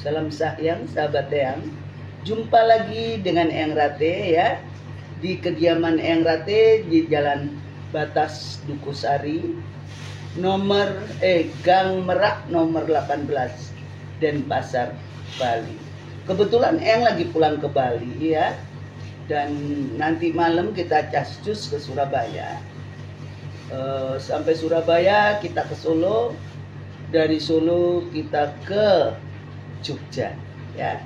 Salam sayang sahabat Eyang. Jumpa lagi dengan Eyang Rate ya, di kediaman Eyang Rate di Jalan Batas Dukusari, Gang Merak nomor 18, Denpasar, Bali. Kebetulan Eyang lagi pulang ke Bali ya, dan nanti malam kita cascus ke Surabaya. Sampai Surabaya kita ke Solo, dari Solo kita ke Jogja ya.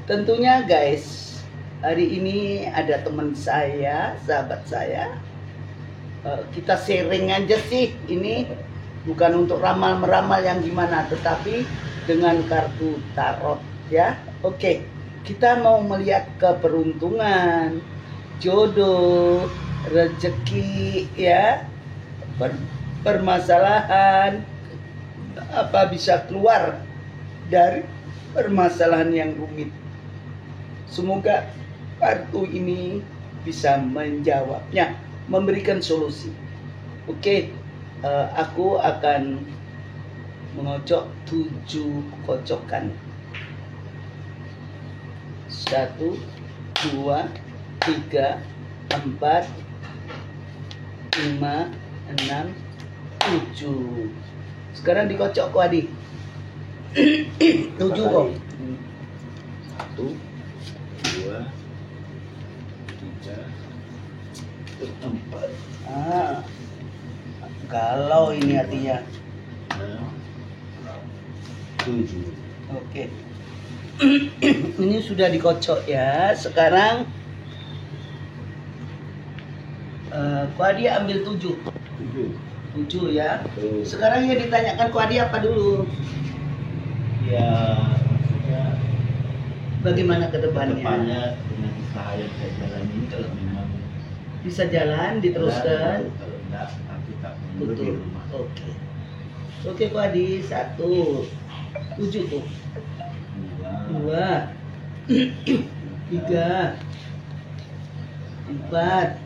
Tentunya guys, hari ini ada teman saya, sahabat saya. Kita sharing aja sih, ini bukan untuk ramal-meramal yang gimana, tetapi dengan kartu tarot ya. Oke, kita mau melihat keberuntungan, jodoh, rezeki ya, permasalahan, apa bisa keluar dari permasalahan yang rumit. Semoga kartu ini bisa menjawabnya, memberikan solusi. Oke, aku akan mengocok 7 kocokan. 1, 2, 3, 4, 5, 6, 7. Sekarang dikocok kok Adi. 7 kok. 1, 2, 3, 4. Galau ini artinya. 7. Oke. Ini sudah dikocok ya. Sekarang Ko Adi ambil 7 ya. Sekarang ya ditanyakan Ko Adi apa dulu? Ya, maksudnya Bagaimana ke depannya? Dengan usaha yang saya jalan ini, kalau memang Bisa jalan, diteruskan. kalau enggak, nanti tak menunggu di Betul. rumah. Oke Ko Adi, 1, 7 tuh. 2, 3, 4,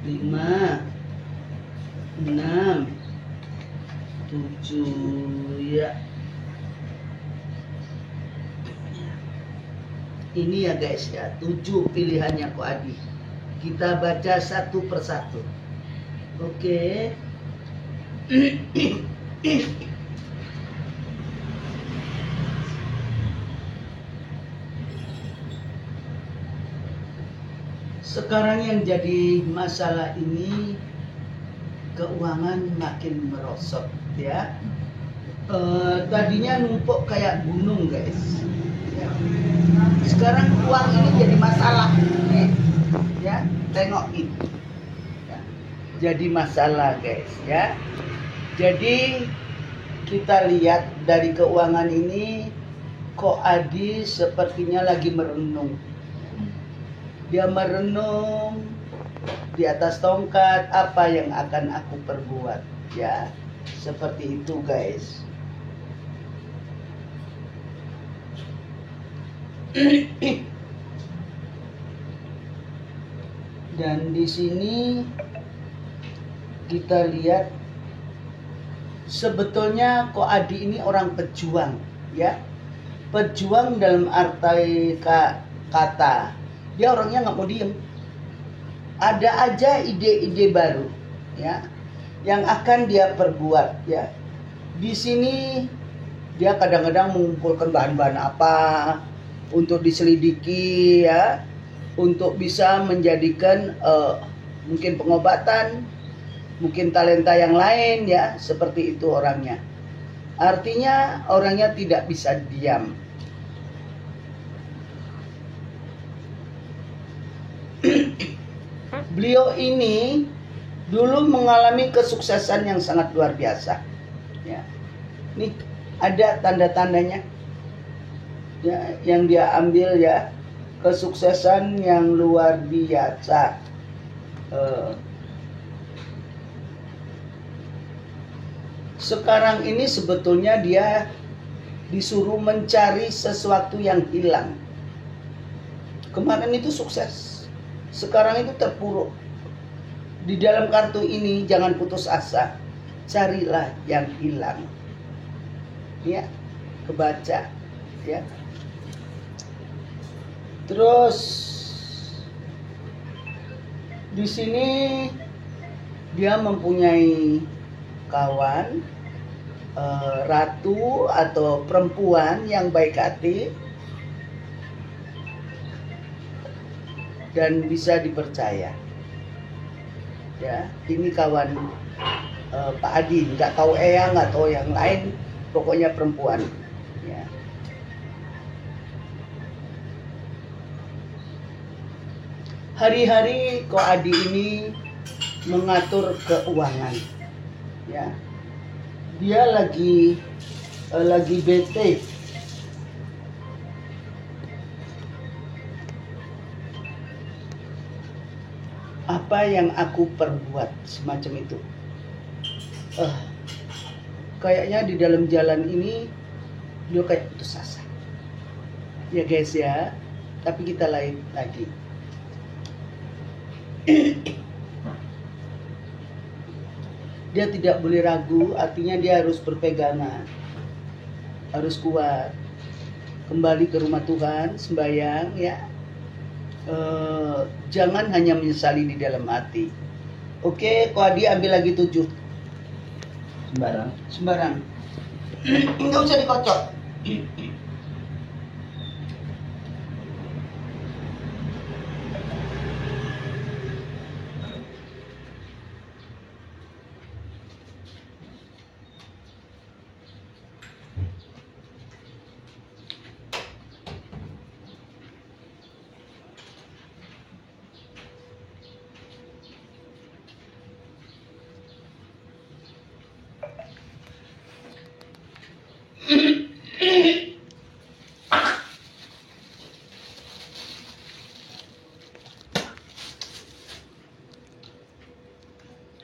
5, 6, 7 ya. Ini ya guys ya, 7 pilihannya Ko Adi. Kita baca satu persatu. Oke. Sekarang yang jadi masalah ini, keuangan makin merosot ya. Tadinya numpuk kayak gunung guys ya. Sekarang uang ini jadi masalah nih ya, tengokin ya. Jadi masalah guys ya. Jadi kita lihat dari keuangan ini, Ko Adi sepertinya lagi merenung. Dia merenung di atas tongkat, apa yang akan aku perbuat ya. Seperti itu guys. Dan di sini kita lihat sebetulnya Ko Adi ini orang pejuang ya. Pejuang dalam arti kata, dia orangnya nggak mau diem. Ada aja ide-ide baru ya yang akan dia perbuat ya. Di sini dia kadang-kadang mengumpulkan bahan-bahan apa untuk diselidiki ya, untuk bisa menjadikan mungkin pengobatan, mungkin talenta yang lain ya, seperti itu orangnya. Artinya orangnya tidak bisa diam. Beliau ini dulu mengalami kesuksesan yang sangat luar biasa ya. Nih ada tanda-tandanya ya, yang dia ambil ya, kesuksesan yang luar biasa. Sekarang ini sebetulnya dia disuruh mencari sesuatu yang hilang. Kemarin itu sukses, sekarang itu terpuruk. Di dalam kartu ini jangan putus asa, carilah yang hilang. Ya, kebaca. ya. Terus di sini dia mempunyai kawan ratu atau perempuan yang baik hati dan bisa dipercaya. Ya, ini kawan Pak Adi, nggak tahu Eyang, nggak tahu yang lain, pokoknya perempuan. Ya. Hari-hari Ko Adi ini mengatur keuangan. Ya, dia lagi bete. Apa yang aku perbuat, semacam itu. Kayaknya di dalam jalan ini dia kayak putus asa. Ya guys ya, tapi kita lain lagi. Dia tidak boleh ragu, artinya dia harus berpegangan, harus kuat, kembali ke rumah Tuhan, sembahyang ya. Jangan hanya menyesali di dalam hati. Oke, Ko Adi ambil lagi 7. Sembarang. Nggak usah dikocok.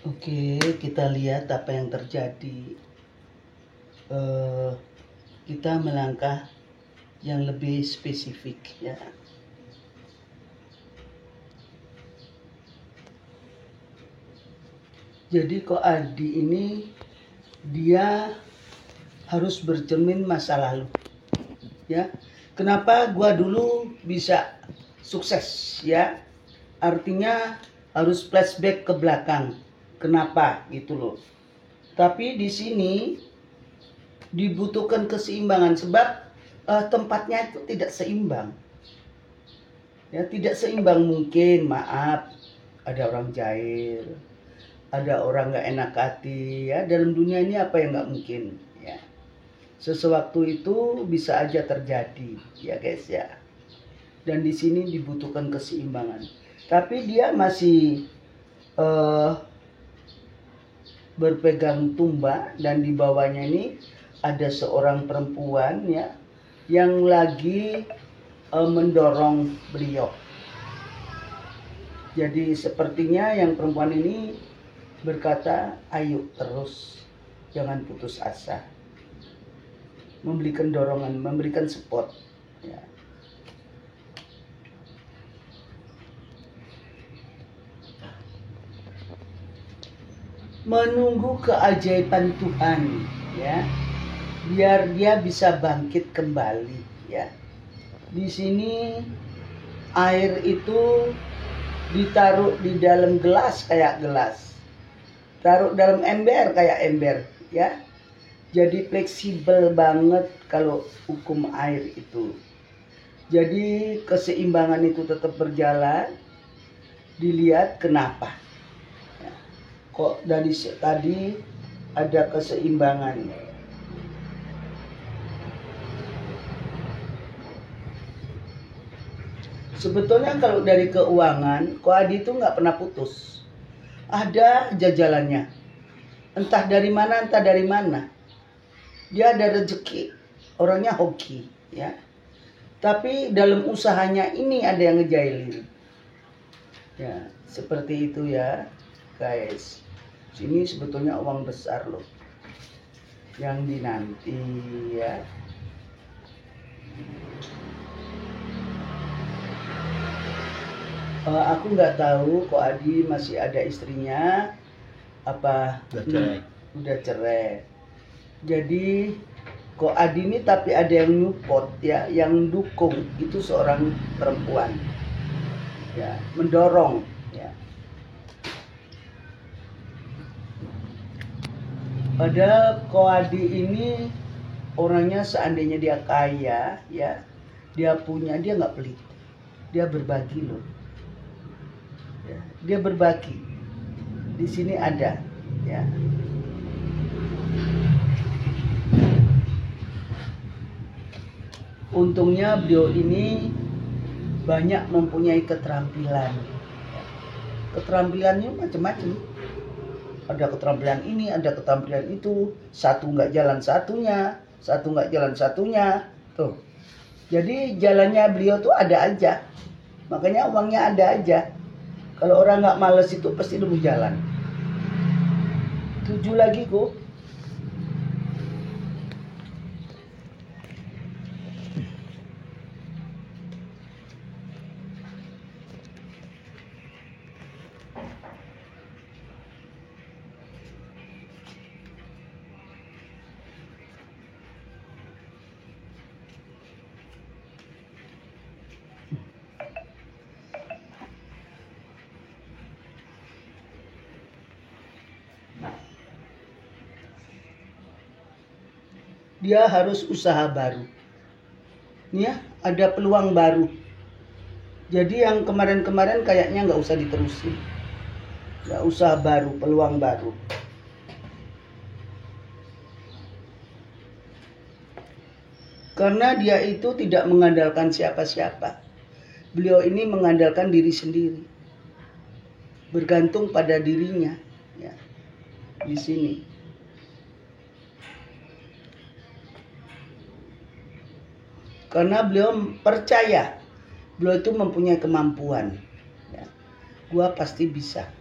Oke, kita lihat apa yang terjadi. Kita melangkah yang lebih spesifik ya. Jadi Ko Adi ini dia harus bercermin masa lalu. Ya. Kenapa gua dulu bisa sukses ya? Artinya harus flashback ke belakang. Kenapa gitu loh. Tapi di sini dibutuhkan keseimbangan sebab tempatnya itu tidak seimbang. Ya, tidak seimbang mungkin, maaf, ada orang jahil, ada orang nggak enak hati ya. Dalam dunia ini apa yang nggak mungkin ya. Sesuatu itu bisa aja terjadi ya guys ya. Dan di sini dibutuhkan keseimbangan. Tapi dia masih berpegang tumba dan di bawahnya ini ada seorang perempuan ya yang lagi mendorong beliau. Jadi sepertinya yang perempuan ini berkata, ayo terus, jangan putus asa. Memberikan dorongan, memberikan support ya. Menunggu keajaiban Tuhan ya, biar dia bisa bangkit kembali ya. Di sini air itu ditaruh di dalam gelas kayak gelas, taruh dalam ember kayak ember ya. Jadi fleksibel banget kalau hukum air itu. Jadi keseimbangan itu tetap berjalan. Dilihat kenapa. Kok dari tadi ada keseimbangan. Sebetulnya kalau dari keuangan, Ko Adi itu nggak pernah putus. Ada jajalannya. Entah dari mana, entah dari mana. Dia ada rezeki. Orangnya hoki, ya. Tapi dalam usahanya ini ada yang ngejailin. Ya, seperti itu ya, guys. Ini sebetulnya uang besar loh yang dinanti ya. Aku nggak tahu Ko Adi masih ada istrinya apa udah cerai. Udah cerai. Jadi Kok Adi ini tapi ada yang nyupport ya, yang dukung, itu seorang perempuan ya, mendorong ya. Padahal Ko Adi ini orangnya seandainya dia kaya ya, dia punya, dia nggak pelit, dia berbagi loh ya, dia berbagi. Di sini ada ya. Untungnya beliau ini banyak mempunyai keterampilan. Keterampilannya macam-macam. Ada keterampilan ini, ada keterampilan itu. Satu nggak jalan satunya, satu nggak jalan satunya. Tuh. Jadi jalannya beliau tuh ada aja. Makanya uangnya ada aja. Kalau orang nggak males itu pasti nemu jalan. 7 lagi kok. Dia harus usaha baru. Ya, ada peluang baru. Jadi yang kemarin-kemarin kayaknya nggak usah diterusin. Ya, usaha baru, peluang baru. Karena dia itu tidak mengandalkan siapa-siapa. Beliau ini mengandalkan diri sendiri. Bergantung pada dirinya. Ya, di sini. Karena beliau percaya, beliau itu mempunyai kemampuan. Ya. Gua pasti bisa.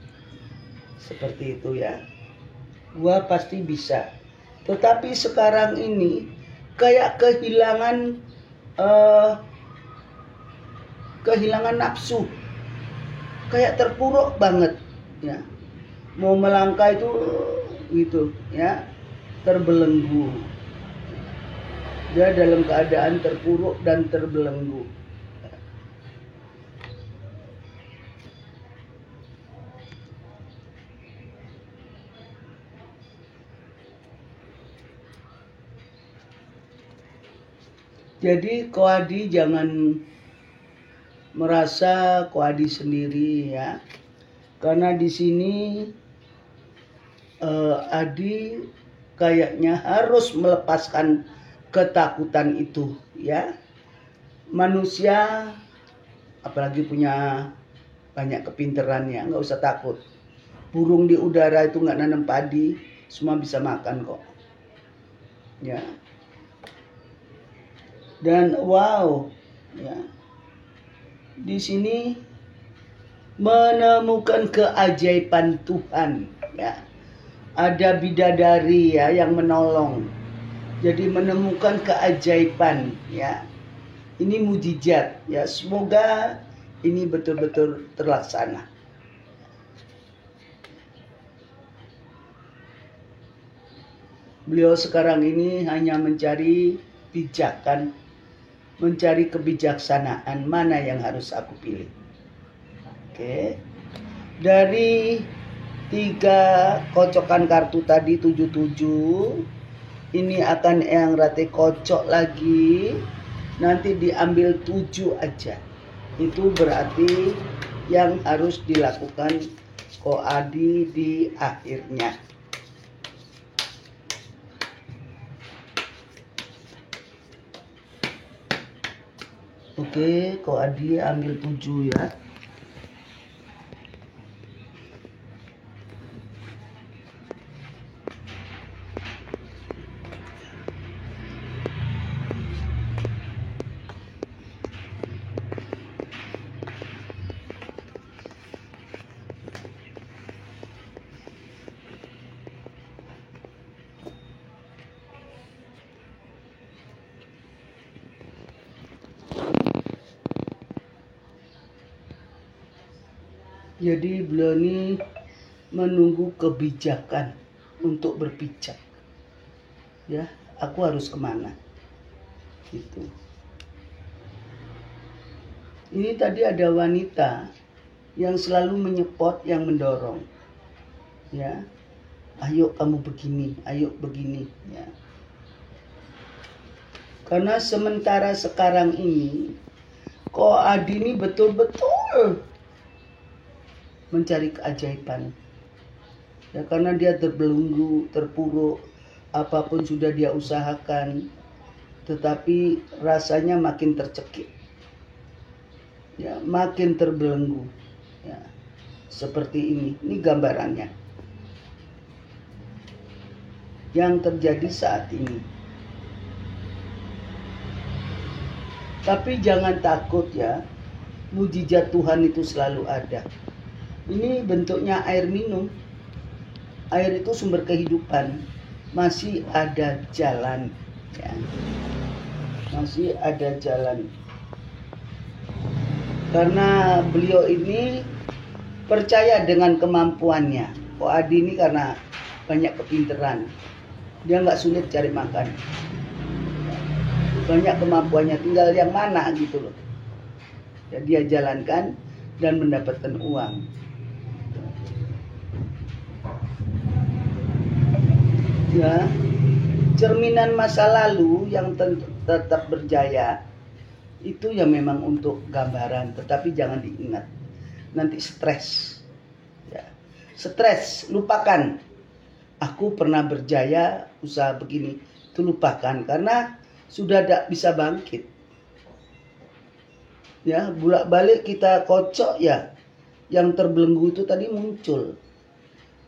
Seperti itu ya. Gua pasti bisa. Tetapi sekarang ini kayak kehilangan nafsu. Kayak terpuruk banget. Ya. Mau melangkah itu gitu ya, terbelenggu. Dia dalam keadaan terpuruk dan terbelenggu. Jadi Ko Adi jangan merasa Ko Adi sendiri ya. Karena di sini Adi kayaknya harus melepaskan ketakutan itu ya. Manusia apalagi punya banyak kepinterannya, nggak usah takut. Burung di udara itu nggak nanam padi, semua bisa makan kok ya. Dan wow ya, di sini menemukan keajaiban Tuhan ya. Ada bidadari ya yang menolong. Jadi menemukan keajaiban ya. Ini mujizat ya. Semoga ini betul-betul terlaksana. Beliau sekarang ini hanya mencari pijakan, mencari kebijaksanaan, mana yang harus aku pilih. Oke. Dari 3 kocokan kartu tadi 77, ini akan Eyang Rate kocok lagi, nanti diambil 7 aja. Itu berarti yang harus dilakukan Ko Adi di akhirnya. Oke, Ko Adi ambil 7 ya. Jadi beliau ini menunggu kebijakan untuk berpijak. Ya, aku harus kemana. Gitu. Ini tadi ada wanita yang selalu menyepot, yang mendorong. Ya. Ayo kamu begini, ayo begini, ya. Karena sementara sekarang ini kok Adi ini betul-betul mencari keajaiban. Ya, karena dia terbelenggu, terpuruk, apapun sudah dia usahakan, tetapi rasanya makin tercekik. Ya, makin terbelenggu. Ya, seperti ini gambarannya. Yang terjadi saat ini. Tapi jangan takut ya, mujizat Tuhan itu selalu ada. Ini bentuknya air minum. Air itu sumber kehidupan. Masih ada jalan. Ya. Masih ada jalan. Karena beliau ini percaya dengan kemampuannya. Ko Adi ini karena banyak kepinteran. Dia nggak sulit cari makan. Banyak kemampuannya, tinggal yang mana gitu loh. Ya, dia jalankan dan mendapatkan uang. Ya, cerminan masa lalu yang tetap berjaya itu ya memang untuk gambaran, tetapi jangan diingat. Nanti stres. Ya. Stres, lupakan. Aku pernah berjaya usaha begini, itu lupakan karena sudah tidak bisa bangkit. Ya, bolak-balik kita kocok ya. Yang terbelenggu itu tadi muncul.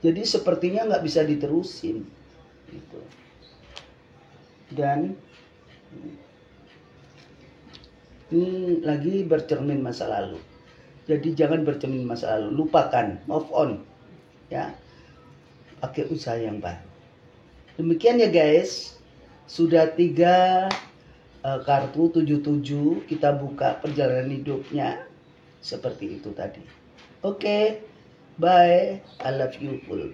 Jadi sepertinya nggak bisa diterusin. Gitu. Dan ini lagi bercermin masa lalu. Jadi jangan bercermin masa lalu, lupakan, move on. Ya. Pakai usaha yang baik. Demikian ya guys. Sudah 3 kartu 77 kita buka perjalanan hidupnya seperti itu tadi. Oke, bye. I love you full.